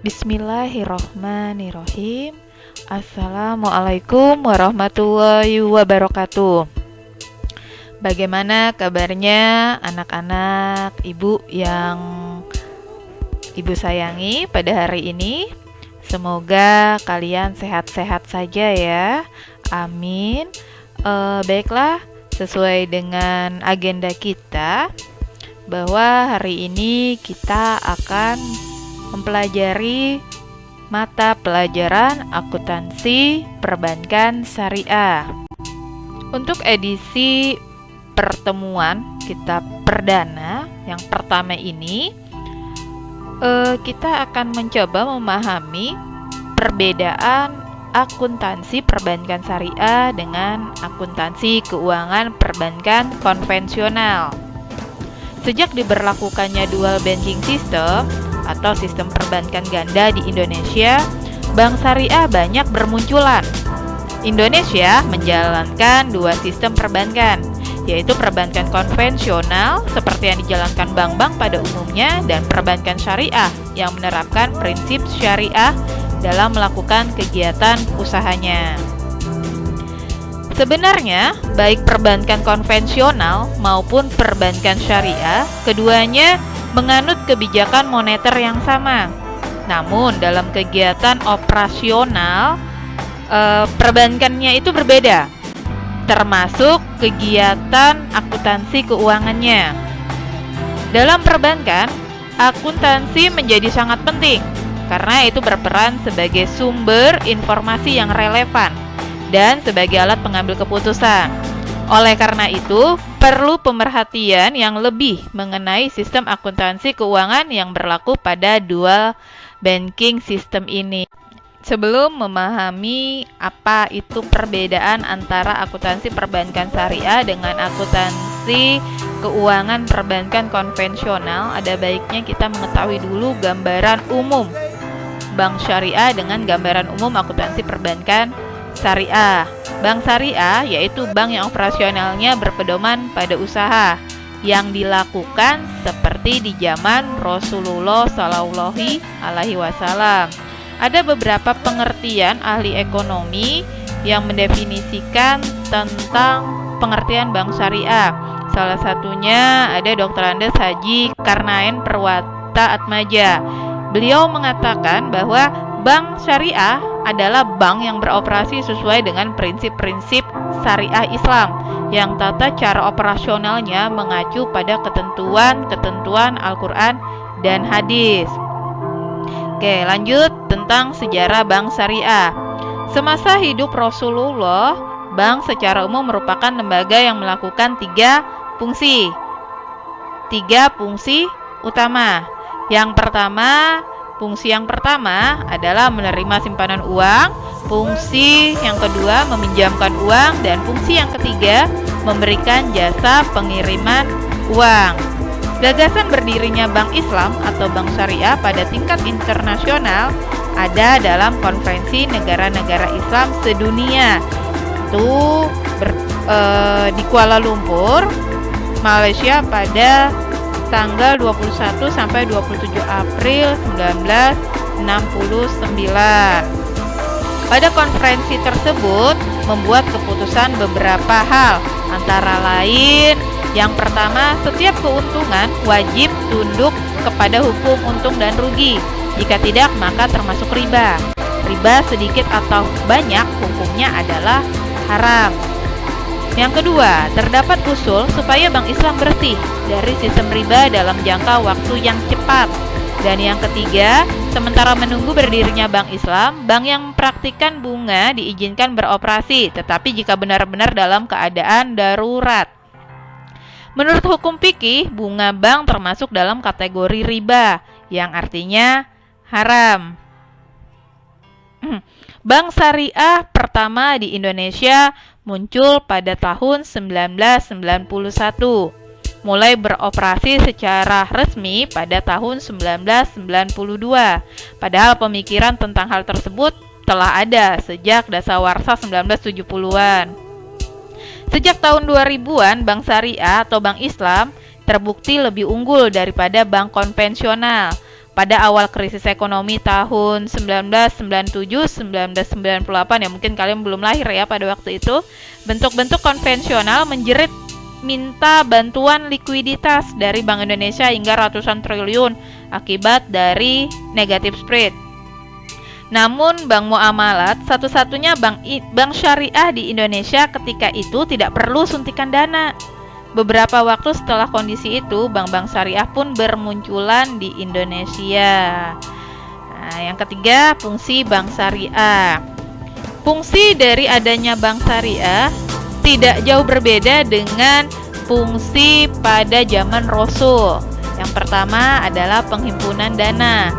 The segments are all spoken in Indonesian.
Bismillahirrohmanirrohim. Assalamualaikum warahmatullahi wabarakatuh. Bagaimana kabarnya anak-anak ibu yang ibu sayangi pada hari ini? Semoga kalian sehat-sehat saja ya. Amin. Baiklah, sesuai dengan agenda kita bahwa hari ini kita akan mempelajari mata pelajaran akuntansi perbankan syariah. Untuk edisi pertemuan kita perdana yang pertama ini, kita akan mencoba memahami perbedaan akuntansi perbankan syariah dengan akuntansi keuangan perbankan konvensional. Sejak diberlakukannya dual banking system atau sistem perbankan ganda di Indonesia, bank syariah banyak bermunculan. Indonesia menjalankan dua sistem perbankan, yaitu perbankan konvensional seperti yang dijalankan bank-bank pada umumnya, dan perbankan syariah yang menerapkan prinsip syariah dalam melakukan kegiatan usahanya. Sebenarnya, baik perbankan konvensional maupun perbankan syariah, keduanya menganut kebijakan moneter yang sama. Namun, dalam kegiatan operasional, perbankannya itu berbeda, termasuk kegiatan akuntansi keuangannya. Dalam perbankan, akuntansi menjadi sangat penting karena itu berperan sebagai sumber informasi yang relevan dan sebagai alat pengambil keputusan. Oleh karena itu, perlu pemerhatian yang lebih mengenai sistem akuntansi keuangan yang berlaku pada dual banking system ini. Sebelum memahami apa itu perbedaan antara akuntansi perbankan syariah dengan akuntansi keuangan perbankan konvensional, ada baiknya kita mengetahui dulu gambaran umum bank syariah dengan gambaran umum akuntansi perbankan syariah. Bank syariah yaitu bank yang operasionalnya berpedoman pada usaha yang dilakukan seperti di zaman Rasulullah Shallallahu Alaihi Wasallam. Ada beberapa pengertian ahli ekonomi yang mendefinisikan tentang pengertian bank syariah. Salah satunya ada Dr. Andes Haji Karnaen Perwata Atmaja. Beliau mengatakan bahwa bank syariah adalah bank yang beroperasi sesuai dengan prinsip-prinsip syariah Islam yang tata cara operasionalnya mengacu pada ketentuan-ketentuan Al-Quran dan hadis. Oke, lanjut tentang sejarah bank syariah. Semasa hidup Rasulullah, bank secara umum merupakan lembaga yang melakukan tiga fungsi utama. Fungsi yang pertama adalah menerima simpanan uang, fungsi yang kedua meminjamkan uang, dan fungsi yang ketiga memberikan jasa pengiriman uang. Gagasan berdirinya Bank Islam atau Bank Syariah pada tingkat internasional ada dalam Konferensi Negara-Negara Islam Sedunia itu di Kuala Lumpur, Malaysia pada tanggal 21 sampai 27 April 1969. Pada konferensi tersebut membuat keputusan beberapa hal, antara lain yang pertama, setiap keuntungan wajib tunduk kepada hukum untung dan rugi. Jika tidak, maka termasuk riba. Riba sedikit atau banyak hukumnya adalah haram. Yang kedua, terdapat usul supaya Bank Islam bersih dari sistem riba dalam jangka waktu yang cepat. Dan yang ketiga, sementara menunggu berdirinya Bank Islam, bank yang mempraktikkan bunga diizinkan beroperasi, tetapi jika benar-benar dalam keadaan darurat. Menurut hukum fikih, bunga bank termasuk dalam kategori riba, yang artinya haram. Bank syariah pertama di Indonesia muncul pada tahun 1991, mulai beroperasi secara resmi pada tahun 1992. Padahal pemikiran tentang hal tersebut telah ada sejak dasawarsa 1970-an. Sejak tahun 2000-an, bank syariah atau bank Islam terbukti lebih unggul daripada bank konvensional. pada awal krisis ekonomi tahun 1997-1998, ya mungkin kalian belum lahir ya pada waktu itu, bentuk-bentuk konvensional menjerit minta bantuan likuiditas dari Bank Indonesia hingga ratusan triliun akibat dari negative spread. Namun bank muamalat, satu-satunya bank syariah di Indonesia ketika itu, tidak perlu suntikan dana. Beberapa waktu setelah kondisi itu, bank-bank syariah pun bermunculan di Indonesia. Nah, yang ketiga, fungsi bank syariah. Fungsi dari adanya bank syariah tidak jauh berbeda dengan fungsi pada zaman Rasul. Yang pertama adalah penghimpunan dana.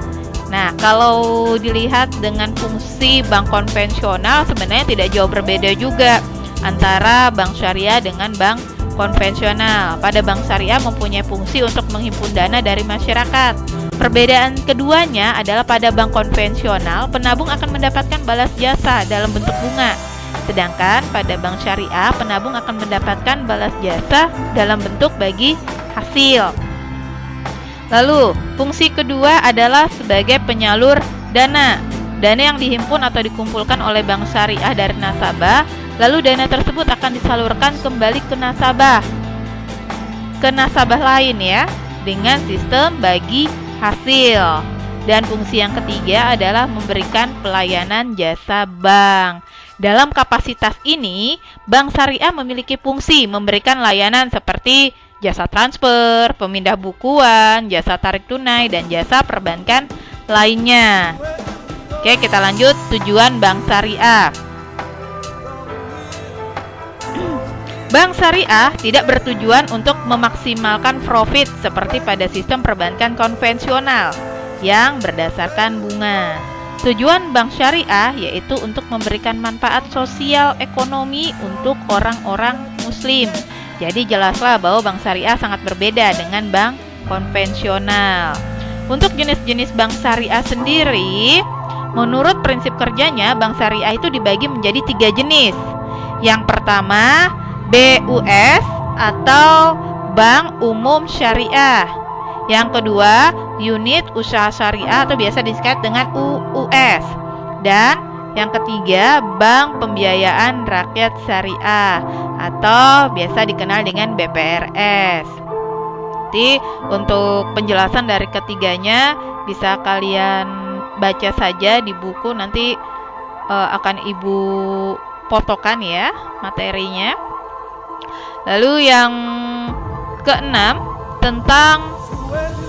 Nah, kalau dilihat dengan fungsi bank konvensional, sebenarnya tidak jauh berbeda juga antara bank syariah dengan bank konvensional. Pada bank syariah mempunyai fungsi untuk menghimpun dana dari masyarakat. Perbedaan keduanya adalah pada bank konvensional, penabung akan mendapatkan balas jasa dalam bentuk bunga. Sedangkan pada bank syariah, penabung akan mendapatkan balas jasa dalam bentuk bagi hasil. Lalu, fungsi kedua adalah sebagai penyalur dana. Dana yang dihimpun atau dikumpulkan oleh bank syariah dari nasabah, lalu dana tersebut akan disalurkan kembali ke nasabah lain ya, dengan sistem bagi hasil. Dan fungsi yang ketiga adalah memberikan pelayanan jasa bank. Dalam kapasitas ini, bank syariah memiliki fungsi memberikan layanan seperti jasa transfer, pemindah bukuan, jasa tarik tunai, dan jasa perbankan lainnya. Oke, kita lanjut tujuan bank syariah. Bank syariah tidak bertujuan untuk memaksimalkan profit seperti pada sistem perbankan konvensional yang berdasarkan bunga. Tujuan bank syariah yaitu untuk memberikan manfaat sosial ekonomi untuk orang-orang muslim. Jadi jelaslah bahwa bank syariah sangat berbeda dengan bank konvensional. Untuk jenis-jenis bank syariah sendiri, menurut prinsip kerjanya, bank syariah itu dibagi menjadi 3 jenis. Yang pertama, BUS atau Bank Umum Syariah. Yang kedua, Unit Usaha Syariah atau biasa disingkat dengan UUS. Dan yang ketiga, Bank Pembiayaan Rakyat Syariah atau biasa dikenal dengan BPRS. Jadi untuk penjelasan dari ketiganya bisa kalian baca saja di buku, nanti akan Ibu fotokan ya materinya. Lalu yang keenam, tentang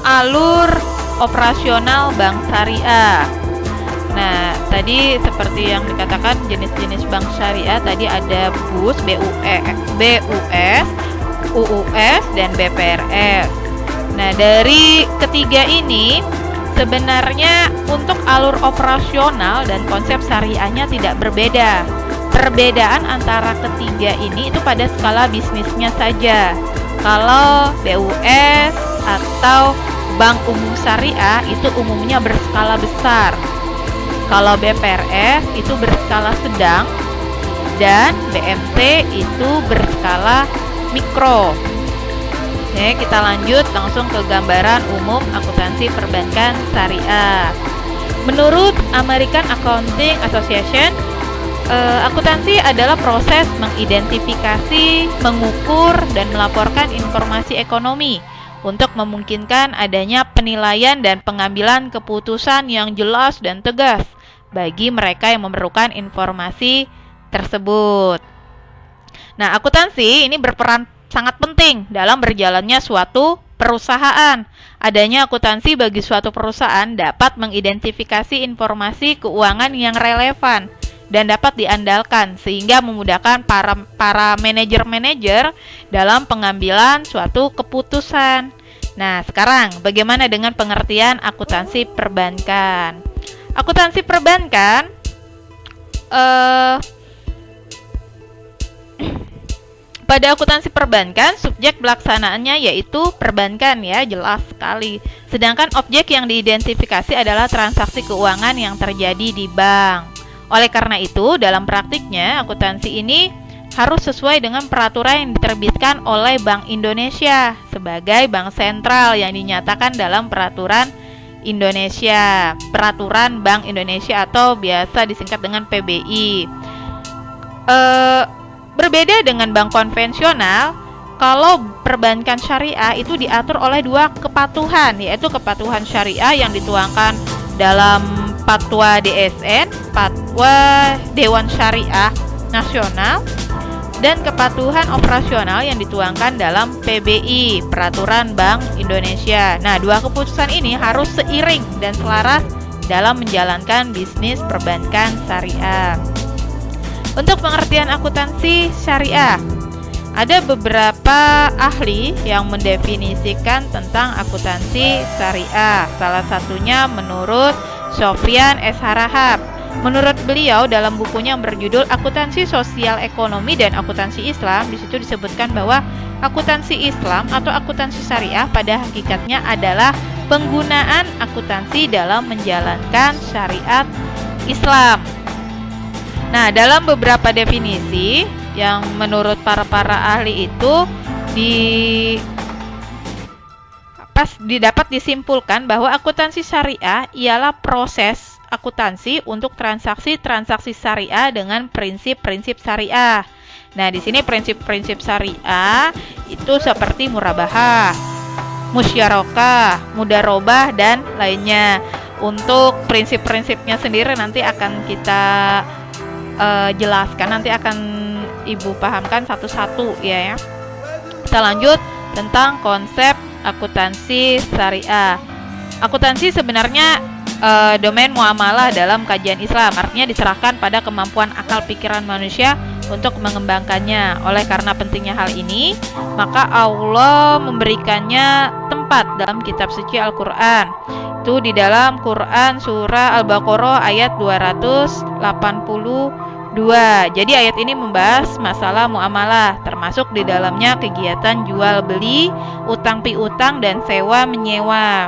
alur operasional bank syariah. Nah, tadi seperti yang dikatakan jenis-jenis bank syariah tadi ada BUS, BUS, UUS, dan BPRS. Nah, dari ketiga ini sebenarnya untuk alur operasional dan konsep syariahnya tidak berbeda. Perbedaan antara ketiga ini itu pada skala bisnisnya saja. Kalau BUS atau Bank Umum Syariah itu umumnya berskala besar. Kalau BPRS itu berskala sedang dan BMT itu berskala mikro. Oke, kita lanjut langsung ke gambaran umum akuntansi perbankan syariah. Menurut American Accounting Association, akuntansi adalah proses mengidentifikasi, mengukur, dan melaporkan informasi ekonomi untuk memungkinkan adanya penilaian dan pengambilan keputusan yang jelas dan tegas bagi mereka yang memerlukan informasi tersebut. Nah, akuntansi ini berperan sangat penting dalam berjalannya suatu perusahaan. Adanya akuntansi bagi suatu perusahaan dapat mengidentifikasi informasi keuangan yang relevan dan dapat diandalkan sehingga memudahkan para manajer-manajer dalam pengambilan suatu keputusan. Nah, sekarang bagaimana dengan pengertian akuntansi perbankan? Akuntansi perbankan pada akuntansi perbankan, subjek pelaksanaannya yaitu perbankan ya, jelas sekali. Sedangkan objek yang diidentifikasi adalah transaksi keuangan yang terjadi di bank. Oleh karena itu, dalam praktiknya akuntansi ini harus sesuai dengan peraturan yang diterbitkan oleh Bank Indonesia sebagai bank sentral yang dinyatakan dalam peraturan Indonesia, Peraturan Bank Indonesia atau biasa disingkat dengan PBI. Berbeda dengan bank konvensional, kalau perbankan syariah itu diatur oleh dua kepatuhan, yaitu kepatuhan syariah yang dituangkan dalam Fatwa DSN, Fatwa Dewan Syariah Nasional, dan kepatuhan operasional yang dituangkan dalam PBI, Peraturan Bank Indonesia. Nah, dua keputusan ini harus seiring dan selaras dalam menjalankan bisnis perbankan syariah. Untuk pengertian akuntansi syariah, ada beberapa ahli yang mendefinisikan tentang akuntansi syariah. Salah satunya menurut Sofyan S. Harahap. Menurut beliau dalam bukunya yang berjudul Akuntansi Sosial Ekonomi dan Akuntansi Islam, di situ disebutkan bahwa akuntansi Islam atau akuntansi syariah pada hakikatnya adalah penggunaan akuntansi dalam menjalankan syariat Islam. Nah, dalam beberapa definisi yang menurut para ahli itu dapat disimpulkan bahwa akuntansi syariah ialah proses akuntansi untuk transaksi-transaksi syariah dengan prinsip-prinsip syariah. Nah, di sini prinsip-prinsip syariah itu seperti murabahah, musyarakah, mudarobah dan lainnya. Untuk prinsip-prinsipnya sendiri nanti akan kita jelaskan, nanti akan Ibu pahamkan satu-satu ya. Kita lanjut tentang konsep akuntansi syariah. Akuntansi sebenarnya domain muamalah dalam kajian Islam, artinya diserahkan pada kemampuan akal pikiran manusia untuk mengembangkannya. Oleh karena pentingnya hal ini, maka Allah memberikannya tempat dalam kitab suci Al-Quran. Itu di dalam Quran surah Al-Baqarah ayat 282. Jadi ayat ini membahas masalah muamalah, termasuk di dalamnya kegiatan jual beli, utang piutang dan sewa menyewa.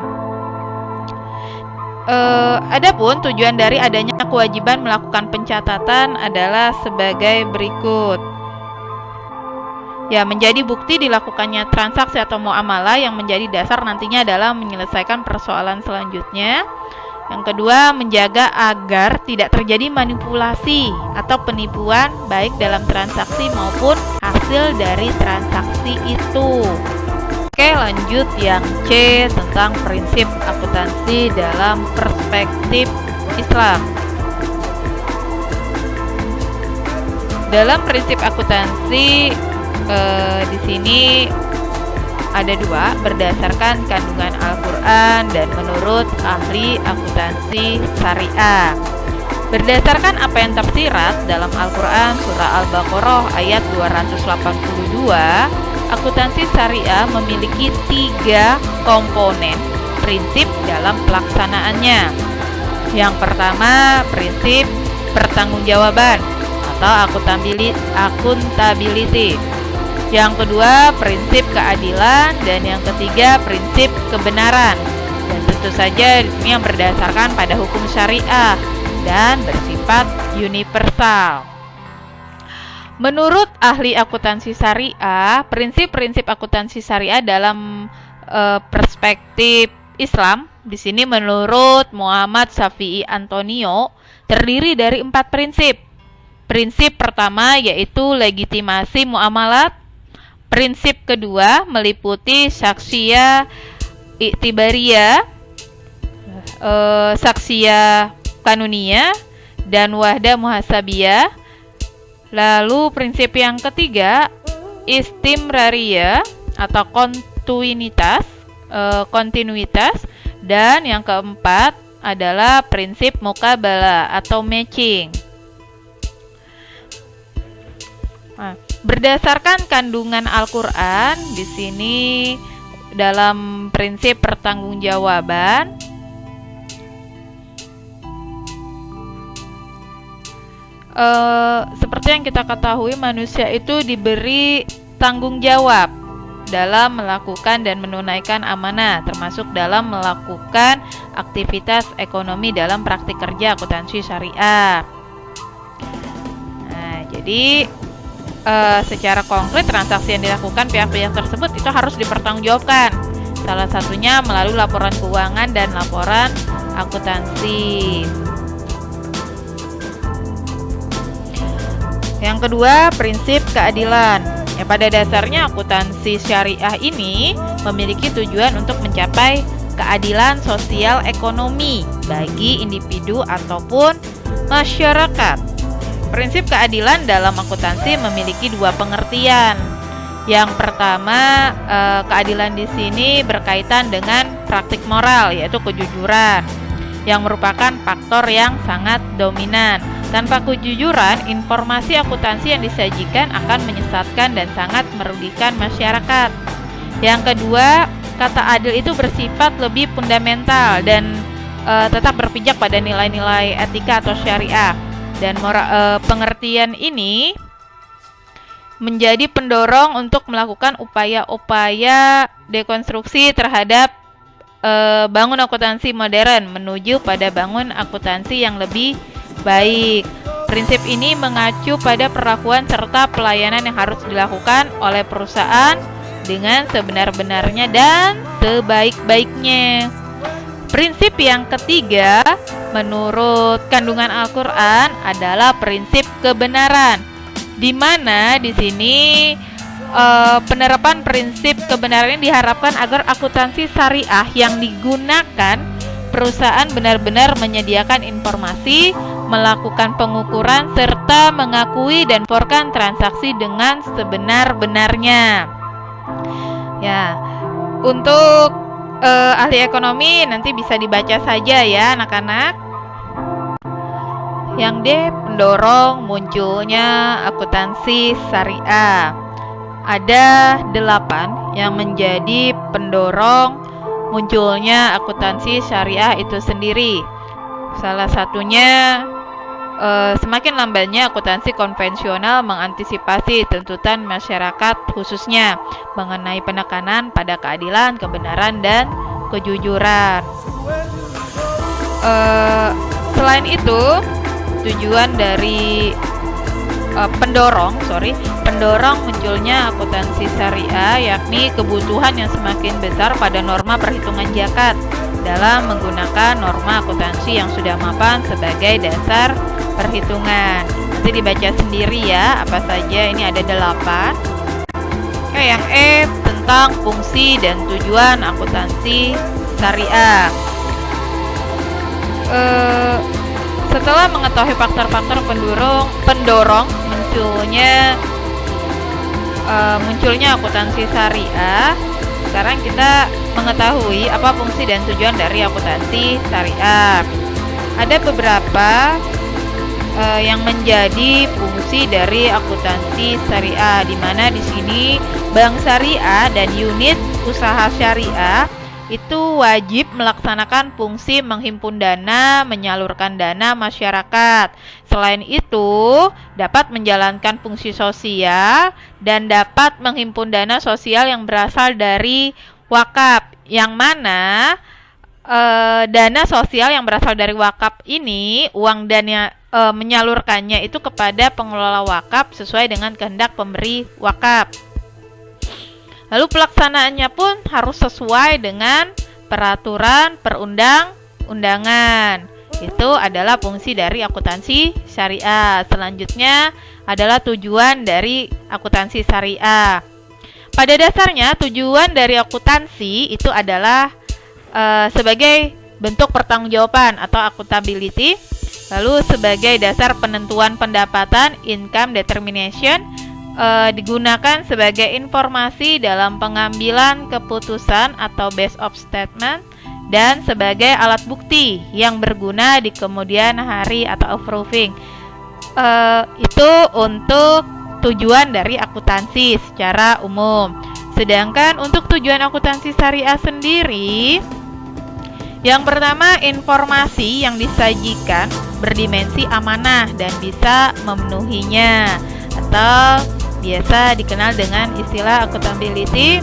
Adapun tujuan dari adanya kewajiban melakukan pencatatan adalah sebagai berikut. Ya, menjadi bukti dilakukannya transaksi atau muamalah yang menjadi dasar nantinya dalam menyelesaikan persoalan selanjutnya. Yang kedua, menjaga agar tidak terjadi manipulasi atau penipuan baik dalam transaksi maupun hasil dari transaksi itu. Oke, lanjut yang C tentang prinsip akuntansi dalam perspektif Islam. Dalam prinsip akuntansi di sini ada dua, berdasarkan kandungan Al-Quran dan menurut ahli akuntansi syariah. Berdasarkan apa yang tersirat dalam Al-Quran surah Al-Baqarah ayat 282, akuntansi syariah memiliki 3 komponen prinsip dalam pelaksanaannya. Yang pertama, prinsip pertanggungjawaban atau akuntability. Yang kedua, prinsip keadilan, dan yang ketiga, prinsip kebenaran. Dan tentu saja di sini yang berdasarkan pada hukum syariah dan bersifat universal. Menurut ahli akuntansi syariah, prinsip-prinsip akuntansi syariah dalam perspektif Islam, di sini menurut Muhammad Syafi'i Antonio, terdiri dari 4 prinsip. Prinsip pertama yaitu legitimasi muamalat. Prinsip kedua meliputi saksiyah iktibariyah, saksiyah kanuniyah, dan wahdah muhasabiyah. Lalu prinsip yang ketiga istimrariyah atau kontinuitas, dan yang keempat adalah prinsip muqabalah atau matching. Berdasarkan kandungan Al-Quran, di sini dalam prinsip pertanggungjawaban, seperti yang kita ketahui, manusia itu diberi tanggung jawab dalam melakukan dan menunaikan amanah, termasuk dalam melakukan aktivitas ekonomi dalam praktik kerja akuntansi syariah. Nah, jadi secara konkret transaksi yang dilakukan pihak-pihak tersebut itu harus dipertanggungjawabkan. Salah satunya melalui laporan keuangan dan laporan akuntansi. Yang kedua, prinsip keadilan. Ya, pada dasarnya akuntansi syariah ini memiliki tujuan untuk mencapai keadilan sosial ekonomi bagi individu ataupun masyarakat. Prinsip keadilan dalam akuntansi memiliki dua pengertian. Yang pertama, keadilan di sini berkaitan dengan praktik moral, yaitu kejujuran, yang merupakan faktor yang sangat dominan. Tanpa kejujuran, informasi akuntansi yang disajikan akan menyesatkan dan sangat merugikan masyarakat. Yang kedua, kata adil itu bersifat lebih fundamental dan tetap berpijak pada nilai-nilai etika atau syariah. Dan pengertian ini menjadi pendorong untuk melakukan upaya-upaya dekonstruksi terhadap bangun akuntansi modern menuju pada bangun akuntansi yang lebih baik. Prinsip ini mengacu pada perlakuan serta pelayanan yang harus dilakukan oleh perusahaan dengan sebenar-benarnya dan sebaik-baiknya. Prinsip yang ketiga, menurut kandungan Al-Quran, adalah prinsip kebenaran, di mana di sini penerapan prinsip kebenaran ini diharapkan agar akuntansi syariah yang digunakan perusahaan benar-benar menyediakan informasi, melakukan pengukuran, serta mengakui dan melaporkan transaksi dengan sebenar-benarnya. Ya, untuk ahli ekonomi nanti bisa dibaca saja ya anak-anak. Yang D, pendorong munculnya akuntansi syariah. Ada 8 yang menjadi pendorong munculnya akuntansi syariah itu sendiri. Salah satunya, semakin lambannya akuntansi konvensional mengantisipasi tuntutan masyarakat khususnya mengenai penekanan pada keadilan, kebenaran, dan kejujuran. Selain itu, tujuan dari pendorong munculnya akuntansi syariah yakni kebutuhan yang semakin besar pada norma perhitungan zakat dalam menggunakan norma akuntansi yang sudah mapan sebagai dasar perhitungan. Nanti dibaca sendiri ya apa saja, ini ada 8. Oke, yang E tentang fungsi dan tujuan akuntansi syariah. Setelah mengetahui faktor-faktor pendorong munculnya akuntansi syariah, sekarang kita mengetahui apa fungsi dan tujuan dari akuntansi syariah. Ada beberapa yang menjadi fungsi dari akuntansi syariah, di mana di sini bank syariah dan unit usaha syariah itu wajib melaksanakan fungsi menghimpun dana, menyalurkan dana masyarakat. Selain itu, dapat menjalankan fungsi sosial dan dapat menghimpun dana sosial yang berasal dari wakaf. Yang mana dana sosial yang berasal dari wakaf ini, uang dana menyalurkannya itu kepada pengelola wakaf sesuai dengan kehendak pemberi wakaf. Lalu pelaksanaannya pun harus sesuai dengan peraturan perundang-undangan. Itu adalah fungsi dari akuntansi syariah. Selanjutnya adalah tujuan dari akuntansi syariah. Pada dasarnya tujuan dari akuntansi itu adalah sebagai bentuk pertanggungjawaban atau accountability. Lalu sebagai dasar penentuan pendapatan, income determination, digunakan sebagai informasi dalam pengambilan keputusan atau base of statement, dan sebagai alat bukti yang berguna di kemudian hari atau approving. Itu untuk tujuan dari akuntansi secara umum. Sedangkan untuk tujuan akuntansi syariah sendiri, yang pertama, informasi yang disajikan berdimensi amanah dan bisa memenuhinya, atau biasa dikenal dengan istilah accountability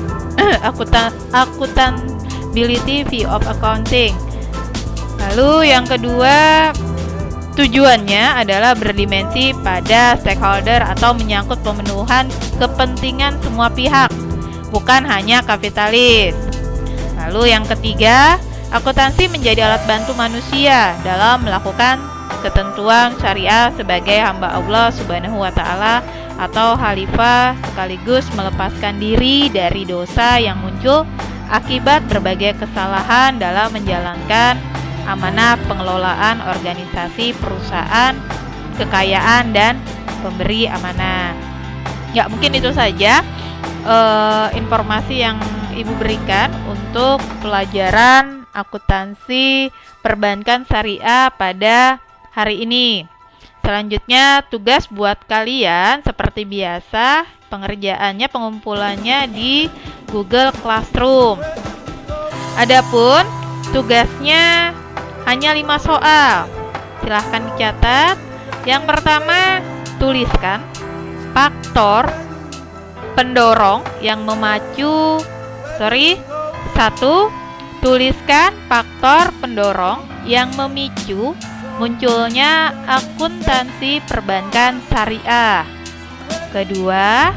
view of accounting. Lalu yang kedua, tujuannya adalah berdimensi pada stakeholder atau menyangkut pemenuhan kepentingan semua pihak, bukan hanya kapitalis. Lalu yang ketiga, akuntansi menjadi alat bantu manusia dalam melakukan ketentuan syariah sebagai hamba Allah Subhanahu wa taala atau khalifah, sekaligus melepaskan diri dari dosa yang muncul akibat berbagai kesalahan dalam menjalankan amanah pengelolaan organisasi perusahaan, kekayaan, dan pemberi amanah. Ya, mungkin itu saja informasi yang Ibu berikan untuk pelajaran akuntansi perbankan syariah pada hari ini. Selanjutnya tugas buat kalian seperti biasa, pengerjaannya, pengumpulannya di Google Classroom. Adapun tugasnya hanya 5 soal. Silahkan dicatat. Yang pertama, tuliskan faktor pendorong yang memacu. 1. Tuliskan faktor pendorong yang memicu munculnya akuntansi perbankan syariah. Kedua,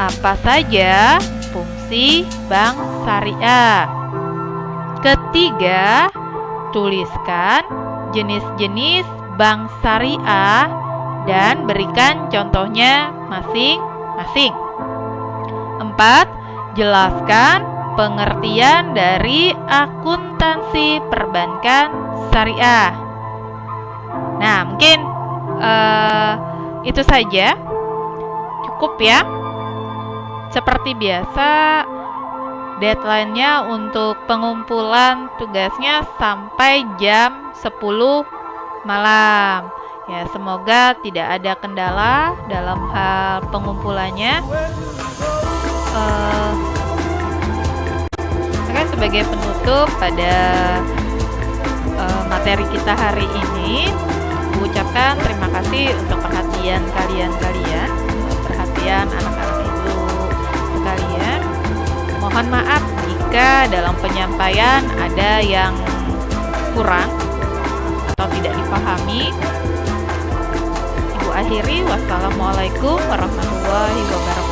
apa saja fungsi bank syariah. Ketiga, tuliskan jenis-jenis bank syariah dan berikan contohnya masing-masing. 4. Jelaskan pengertian dari akuntansi perbankan syariah. Nah, mungkin itu saja. Cukup ya. Seperti biasa, deadline-nya untuk pengumpulan tugasnya sampai jam 10 malam. Ya, semoga tidak ada kendala dalam hal pengumpulannya. Sebagai penutup pada materi kita hari ini, ucapkan terima kasih untuk perhatian kalian, perhatian anak-anak ibu sekalian. Mohon maaf jika dalam penyampaian ada yang kurang atau tidak dipahami. Ibu akhiri, wassalamualaikum warahmatullahi wabarakatuh.